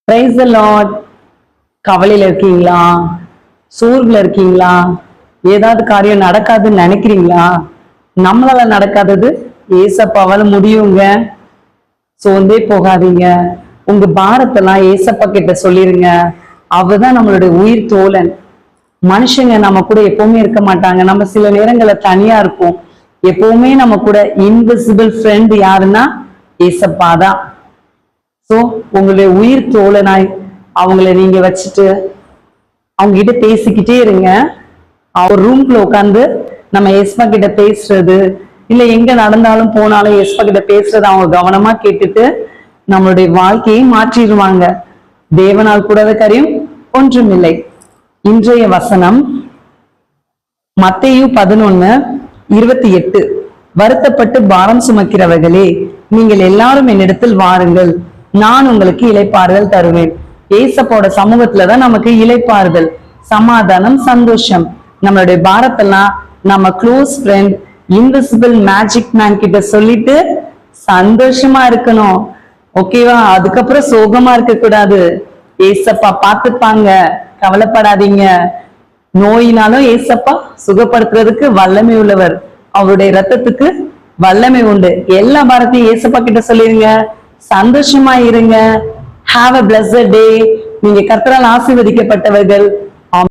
Praise the Lord. கவலையில இருக்கீங்களா? சோர்வுல இருக்கீங்களா? ஏதாவது காரியம் நடக்காதுன்னு நினைக்கிறீங்களா? நம்மளால நடக்காதது ஏசப்பாவால முடியுங்க. சோர்ந்தே போகாதீங்க. உங்க பாரத்தெல்லாம் ஏசப்பா கிட்ட சொல்லிருங்க. அவதான் நம்மளுடைய உயிர் தோழன். மனுஷங்க நம்ம கூட எப்பவுமே இருக்க மாட்டாங்க. நம்ம சில நேரங்கள்ல தனியா இருப்போம். எப்பவுமே நம்ம கூட இன்விசிபிள் ஃப்ரெண்ட் யாருன்னா ஏசப்பா தான். சோ உங்களுடைய உயிர் தோழனாய் அவங்கள நீங்க வச்சுட்டு அவங்க கிட்ட பேசிக்கிட்டே இருங்க. ஒரு ரூம்குள்ள உட்காந்து நம்ம எஸ்பா கிட்ட பேசுறது, இல்ல எங்க நடந்தாலும் போனாலும் எஸ்பா கிட்ட பேசுறது அவங்க கவனமா கேட்டுட்டு நம்மளுடைய வாழ்க்கையை மாற்றிடுவாங்க. தேவனால் கூடாத காரியம் ஒன்றுமில்லை. இன்றைய வசனம் மத்தேயு 11:28. வருத்தப்பட்டு பாரம் சுமக்கிறவர்களே, நீங்கள் எல்லாரும் என்னிடத்தில் வாருங்கள், நான் உங்களுக்கு இளைப்பாறுதல் தருவேன். ஏசப்போட சமூகத்துலதான் நமக்கு இளைப்பாறுதல், சமாதானம், சந்தோஷம். நம்மளுடைய பாரத்தெல்லாம் நம்ம close friend invisible magic man கிட்ட சொல்லிட்டு சந்தோஷமா இருக்கணும். ஓகேவா? அதுக்கப்புறம் சோகமா இருக்க கூடாது. ஏசப்பா பார்த்துப்பாங்க, கவலைப்படாதீங்க. நோயினாலும் ஏசப்பா சுகப்படுத்துறதுக்கு வல்லமை உள்ளவர். அவருடைய ரத்தத்துக்கு வல்லமை உண்டு. எல்லா பாரத்தையும் ஏசப்பா கிட்ட சொல்லிருங்க. சந்தோஷமா இருங்க. ஹாவ் அ பிளஸட் டே. நீங்க கர்த்தரால் ஆசீர்வதிக்கப்பட்டவர்கள்.